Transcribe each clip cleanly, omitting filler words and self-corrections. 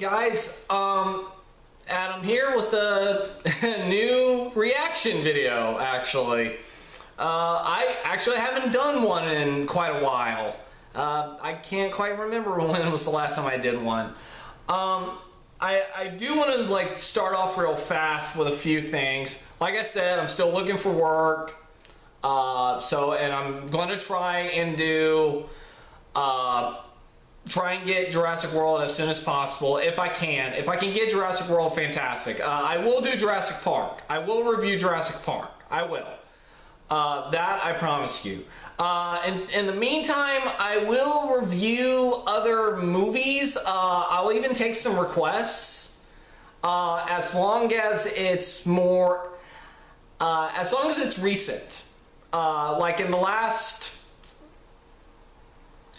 guys, Adam here with a new reaction video, actually. I actually haven't done one in quite a while. I can't quite remember when was the last time I did one. I do want to start off real fast with a few things. Like I said, I'm still looking for work. And I'm going to try and get Jurassic World as soon as possible if I can. If I can get Jurassic World, fantastic. I will do Jurassic Park. I will review Jurassic Park. I will. That I promise you. And in the meantime, I will review other movies. I'll even take some requests. As long as it's recent. Like in the last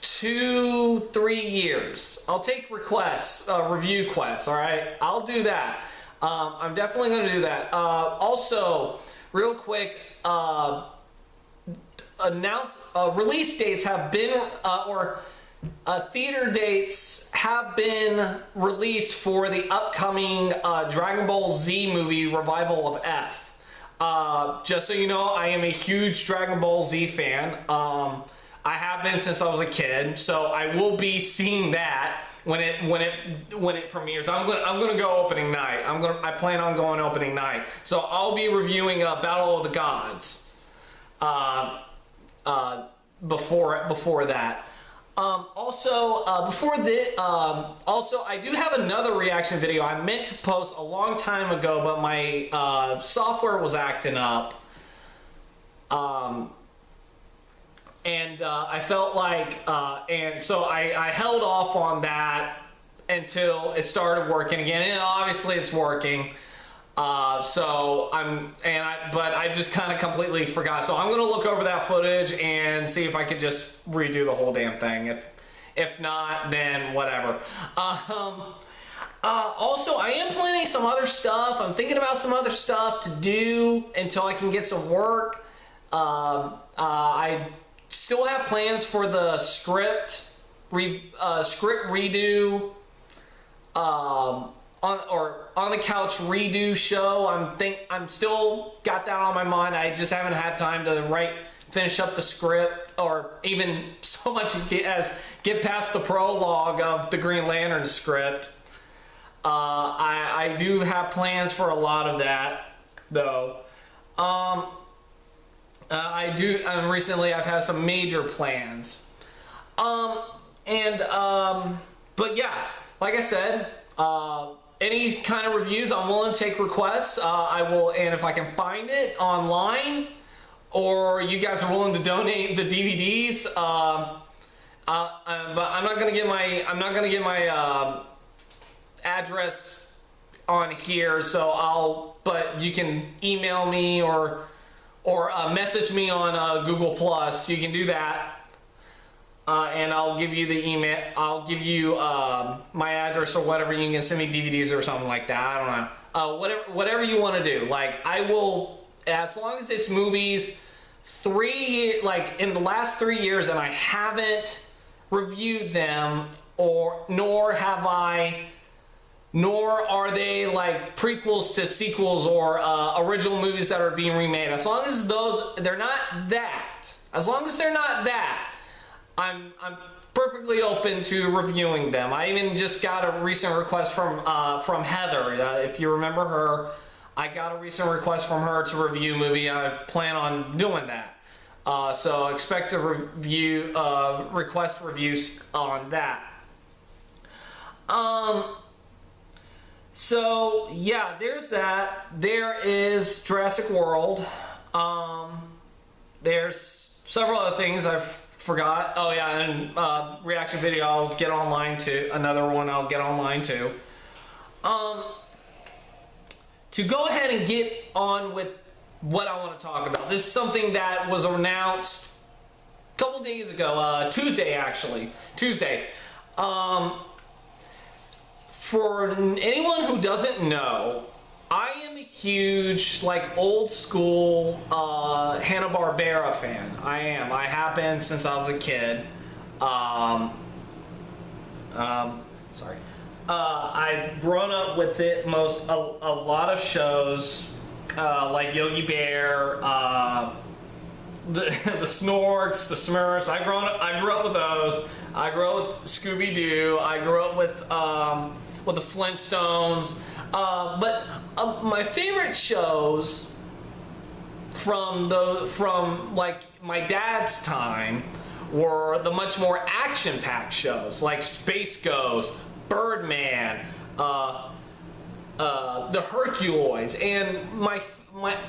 2-3 years, I'll take requests, review quests. All right, I'll do that. I'm definitely going to do that. Also, real quick, release dates have been, theater dates have been released for the upcoming Dragon Ball Z movie Revival of F. Just so you know, I am a huge Dragon Ball Z fan. I have been since I was a kid, so I will be seeing that when it premieres. I'm gonna go opening night. I plan on going opening night. So I'll be reviewing Battle of the Gods before that. Also, I do have another reaction video I meant to post a long time ago, but my software was acting up. I felt like, and so I held off on that until it started working again, and obviously it's working. But I just kind of completely forgot. So I'm going to look over that footage and see if I could just redo the whole damn thing. If not, then whatever. Also, I am planning some other stuff. I'm thinking about some other stuff to do until I can get some work. I still have plans for the script redo. On the couch redo show. I'm still got that on my mind. I just haven't had time to finish up the script, or even so much as get past the prologue of the Green Lantern script. I do have plans for a lot of that, though. Recently I've had some major plans. But yeah, like I said, any kind of reviews, I'm willing to take requests. I will, and if I can find it online, or you guys are willing to donate the DVDs, but I'm not gonna get my address on here. So but you can email me or message me on Google Plus. You can do that. And I'll give you the email. I'll give you my address or whatever. You can send me DVDs or something like that. I don't know. Whatever you want to do. Like, I will, as long as it's movies, in the last 3 years, and I haven't reviewed them, nor are they like prequels to sequels or original movies that are being remade. As long as they're not that. As long as they're not that. I'm perfectly open to reviewing them. I even just got a recent request from Heather. If you remember her, I got a recent request from her to review a movie. I plan on doing that. So expect to request reviews on that. So yeah, there's that. There is Jurassic World. There's several other things I've forgot. Oh yeah, and reaction video I'll get online to. Another one I'll get online to. To go ahead and get on with what I want to talk about. This is something that was announced a couple days ago. Tuesday, actually. Tuesday. For anyone who doesn't know, I am a huge, old school Hanna-Barbara fan. I am. I have been since I was a kid. Sorry. I've grown up with it. A lot of shows like Yogi Bear, the Snorks, the Smurfs. I grew up with those. I grew up with Scooby Doo. I grew up with the Flintstones. But my favorite shows from like my dad's time were the much more action-packed shows like Space Ghost, Birdman, the Herculoids, and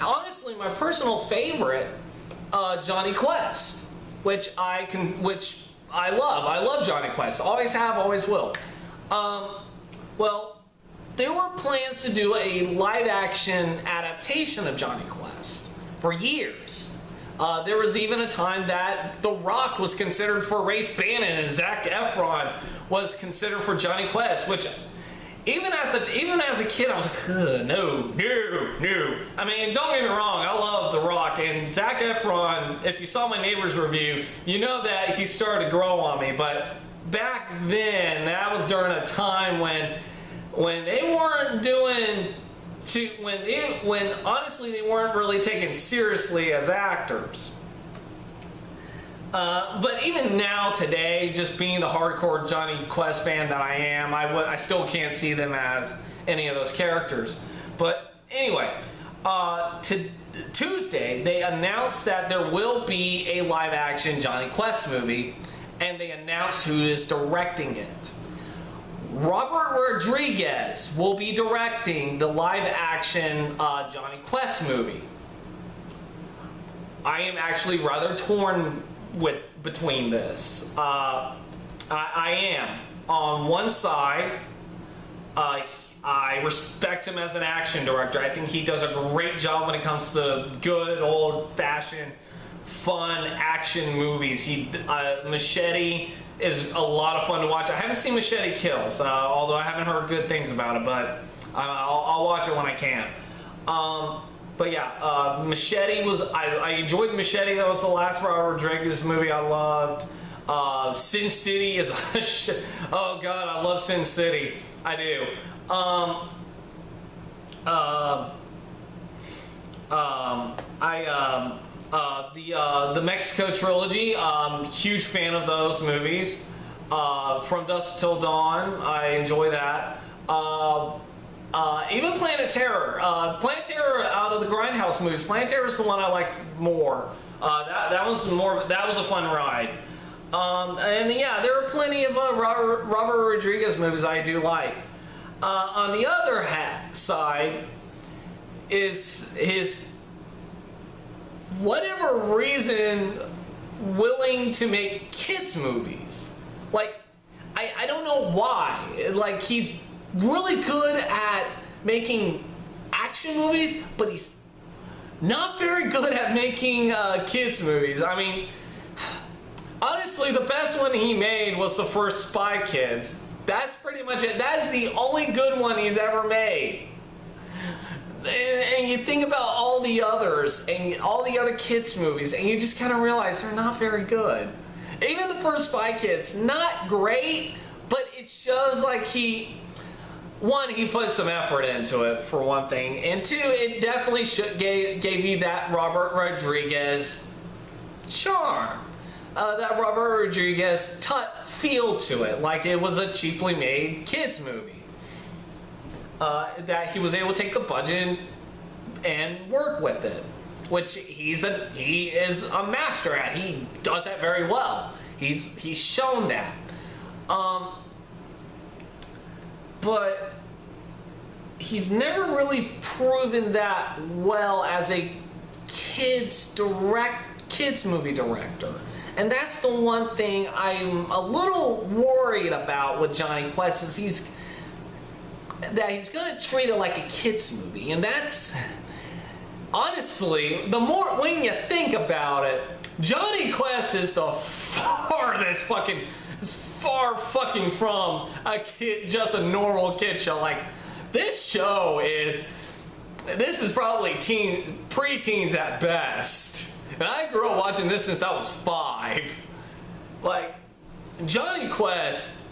honestly my personal favorite, Johnny Quest, which I love. I love Johnny Quest. Always have, always will. Well, there were plans to do a live-action adaptation of Johnny Quest for years. There was even a time that The Rock was considered for Race Bannon and Zac Efron was considered for Johnny Quest, which even as a kid I was like, no. I mean, don't get me wrong, I love The Rock, and Zac Efron, if you saw my neighbor's review, you know that he started to grow on me, but back then, that was during a time when they weren't doing when honestly they weren't really taken seriously as actors. But even now today, just being the hardcore Johnny Quest fan that I am, I still can't see them as any of those characters. But anyway, Tuesday they announced that there will be a live-action Johnny Quest movie, and they announced who is directing it. Robert Rodriguez will be directing the live-action Johnny Quest movie. I am actually rather torn between this. I am. On one side, I respect him as an action director. I think he does a great job when it comes to good old-fashioned, fun action movies. Machete is a lot of fun to watch. I haven't seen Machete Kills, although I haven't heard good things about it, but I'll watch it when I can. But yeah, Machete was, I enjoyed Machete. That was the last Robert Rodriguez movie I loved. Sin City is oh god, I love Sin City. I do. The Mexico trilogy, huge fan of those movies. From Dusk Till Dawn, I enjoy that. Even Planet Terror. Planet Terror out of the Grindhouse movies. Planet Terror is the one I like more. That was a fun ride. And yeah, there are plenty of Robert Rodriguez movies I do like. On the other side is his whatever reason willing to make kids movies. Like, I don't know why. Like, he's really good at making action movies, but he's not very good at making kids movies. I mean, honestly, the best one he made was the first Spy Kids. That's pretty much it. That's the only good one he's ever made. And you think about all the others and all the other kids movies, and you just kind of realize they're not very good. Even the first Spy Kids, not great, but it shows like he put some effort into it, for one thing, and two, it definitely gave you that Robert Rodriguez charm, that Robert Rodriguez feel to it, like it was a cheaply made kids movie. That he was able to take the budget and work with it, which he is a master at. He does that very well. He's shown that. But he's never really proven that well as a kids movie director. And that's the one thing I'm a little worried about with Johnny Quest, is he's gonna treat it like a kids movie, and that's honestly, the more when you think about it, Johnny Quest is the farthest far from a kid, just a normal kid show. Like, this is probably preteens at best. And I grew up watching this since I was 5. Like, Johnny Quest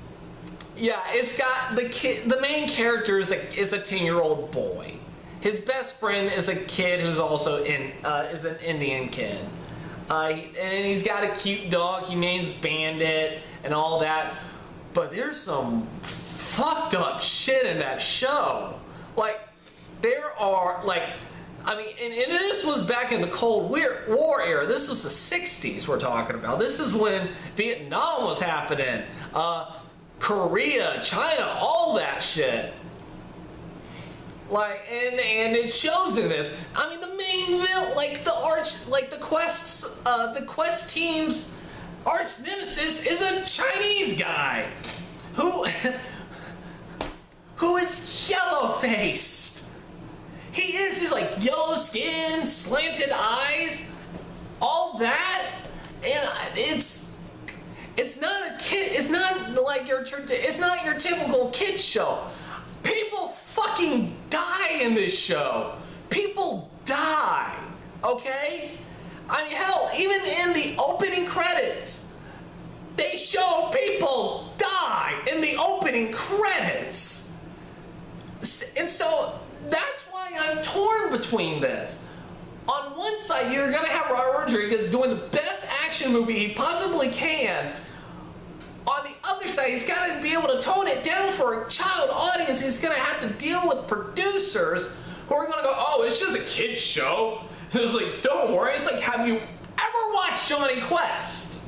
Yeah, it's got the kid. The main character is a 10-year-old boy. His best friend is a kid who's also is an Indian kid, and he's got a cute dog. He names Bandit and all that. But there's some fucked up shit in that show. Like, there are, like, I mean, and this was back in the Cold War era. This was the 60s we're talking about. This is when Vietnam was happening. Korea, China, all that shit. Like, and it shows in this. I mean, the main villain, like the quest team's arch nemesis is a Chinese guy who is yellow-faced. He's like yellow skin, slanted eyes, all that, and it's not a kid. It's not like it's not your typical kids show. People fucking die in this show. People die. Okay? I mean, hell, even in the opening credits, they show people die in the opening credits. And so that's why I'm torn between this. On one side, you're going to have Robert Rodriguez doing the best action movie he possibly can. On the other side, he's got to be able to tone it down for a child audience. He's going to have to deal with producers who are going to go, oh, it's just a kid's show. It's like, don't worry. It's like, have you ever watched Johnny Quest?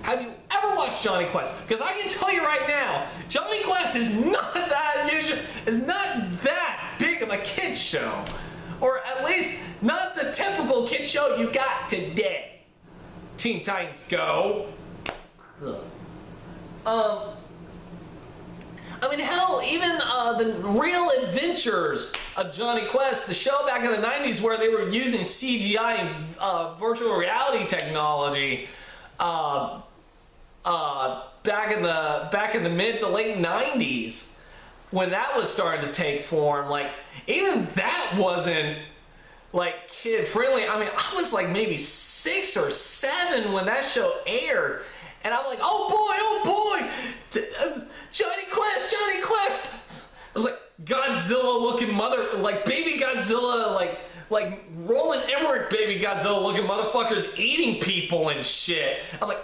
Have you ever watched Johnny Quest? Because I can tell you right now, Johnny Quest is not that usual, is not that big of a kid's show. Or at least not the typical kid show you got today. Teen Titans Go. Ugh. I mean, hell, even the Real Adventures of Johnny Quest, the show back in the 90s where they were using CGI and virtual reality technology, back in the mid to late 90s, when that was starting to take form, like, even that wasn't like kid friendly. I mean, I was like maybe 6 or 7 when that show aired. And I'm like, oh boy, Johnny Quest. It was like Godzilla looking like baby Godzilla, like Roland Emmerich baby Godzilla looking motherfuckers eating people and shit. I'm like,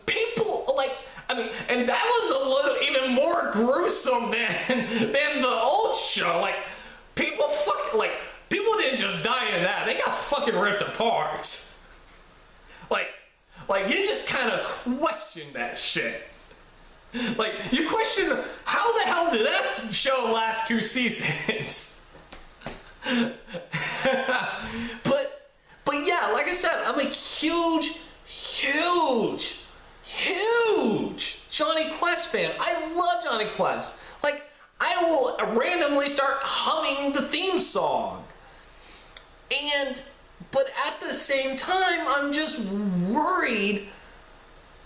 people, like, I mean, and that was a little even more gruesome than the old show. Like, people didn't just die in that. They got fucking ripped apart. Like you just kind of question that shit. Like, you question, how the hell did that show last 2 seasons? But yeah, like I said, I'm a huge Johnny Quest fan. I love Johnny Quest. Like, I will randomly start humming the theme song. But at the same time, I'm just worried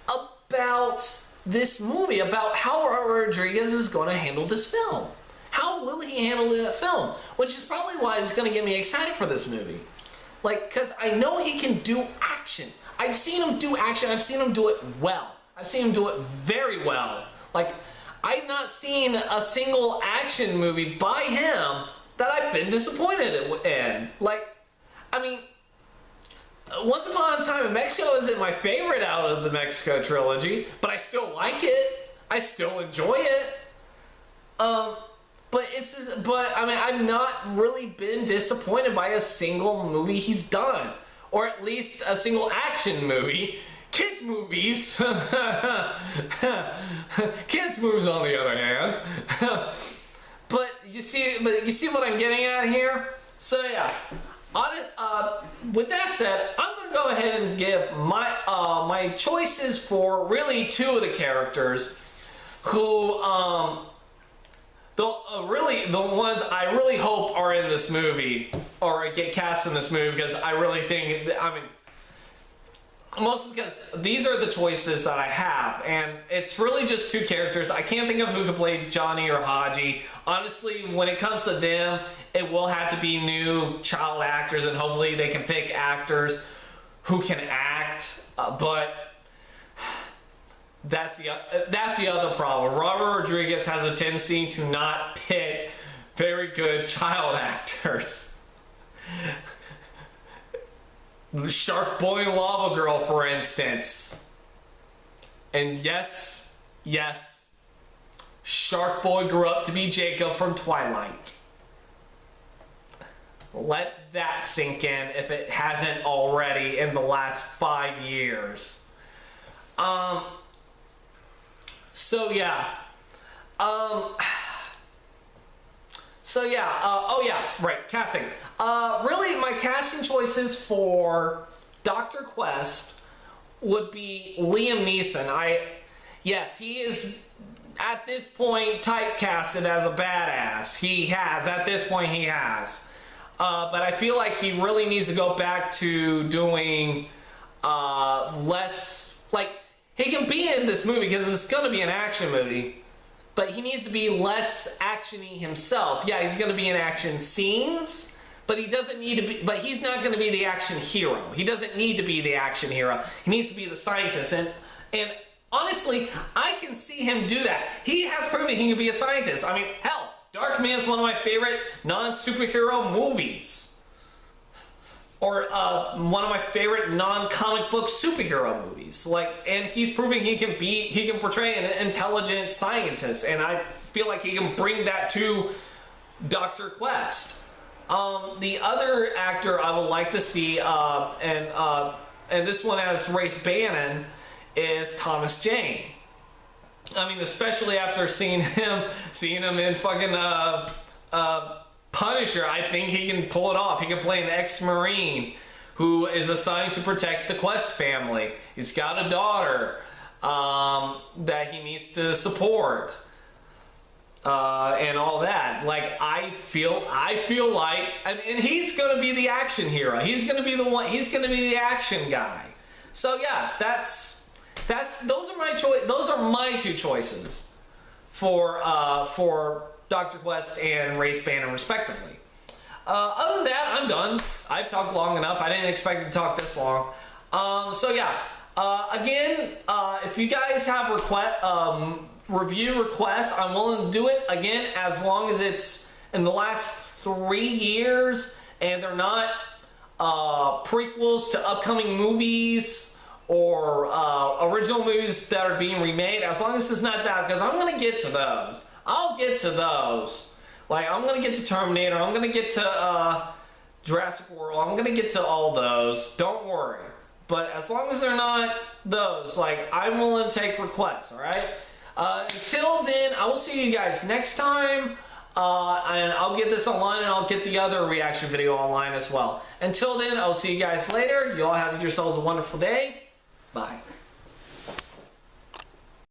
about this movie, about how Rodriguez is going to handle this film. How will he handle that film? Which is probably why it's going to get me excited for this movie. Like, because I know he can do action. I've seen him do action. I've seen him do it well. I've seen him do it very well. Like, I've not seen a single action movie by him that I've been disappointed in. Like, I mean, Once Upon a Time in Mexico isn't my favorite out of the Mexico trilogy, but I still like it. I still enjoy it. But I mean, I've not really been disappointed by a single movie he's done, or at least a single action movie. Kids movies, kids movies on the other hand. But you see what I'm getting at here. So yeah. With that said, I'm going to go ahead and give my choices for really 2 of the characters who the ones I really hope are in this movie or get cast in this movie, because I really think, I mean, mostly because these are the choices that I have, and it's really just 2 characters. I can't think of who could play Johnny or Haji. Honestly, when it comes to them, it will have to be new child actors, and hopefully they can pick actors who can act but that's the other problem. Robert Rodriguez has a tendency to not pick very good child actors. The Shark Boy and Lava Girl, for instance. And yes, Shark Boy grew up to be Jacob from Twilight. Let that sink in if it hasn't already in the last 5 years. So yeah. Casting. Really, my casting choices for Dr. Quest would be Liam Neeson. Yes, he is at this point typecasted as a badass. At this point he has. But I feel like he really needs to go back to doing less, like, he can be in this movie because it's going to be an action movie, but he needs to be less actiony himself. Yeah, he's going to be in action scenes, but he doesn't need to be, but he's not going to be the action hero. He doesn't need to be the action hero. He needs to be the scientist. And honestly, I can see him do that. He has proven he can be a scientist. I mean, hell, Darkman is one of my favorite non-superhero movies. Or one of my favorite non-comic book superhero movies. And he's proving he can portray an intelligent scientist, and I feel like he can bring that to Dr. Quest. The other actor I would like to see, and this one as Race Bannon, is Thomas Jane. I mean, especially after seeing him in fucking Punisher, I think he can pull it off. He can play an ex-Marine who is assigned to protect the Quest family. He's got a daughter that he needs to support, and all that. Like, I feel like, and he's gonna be the action hero. He's gonna be the one. He's gonna be the action guy. So yeah, those are my two choices for Dr. Quest and Race Bannon, respectively. Other than that, I'm done. I've talked long enough. I didn't expect to talk this long. Again, if you guys have review requests, I'm willing to do it. Again, as long as it's in the last 3 years and they're not prequels to upcoming movies or original movies that are being remade. As long as it's not that, because I'm going to get to those. I'll get to those. Like, I'm going to get to Terminator. I'm going to get to Jurassic World. I'm going to get to all those. Don't worry. But as long as they're not those, like, I'm willing to take requests, alright? Until then, I will see you guys next time. And I'll get this online, and I'll get the other reaction video online as well. Until then, I'll see you guys later. You all have yourselves a wonderful day. Bye.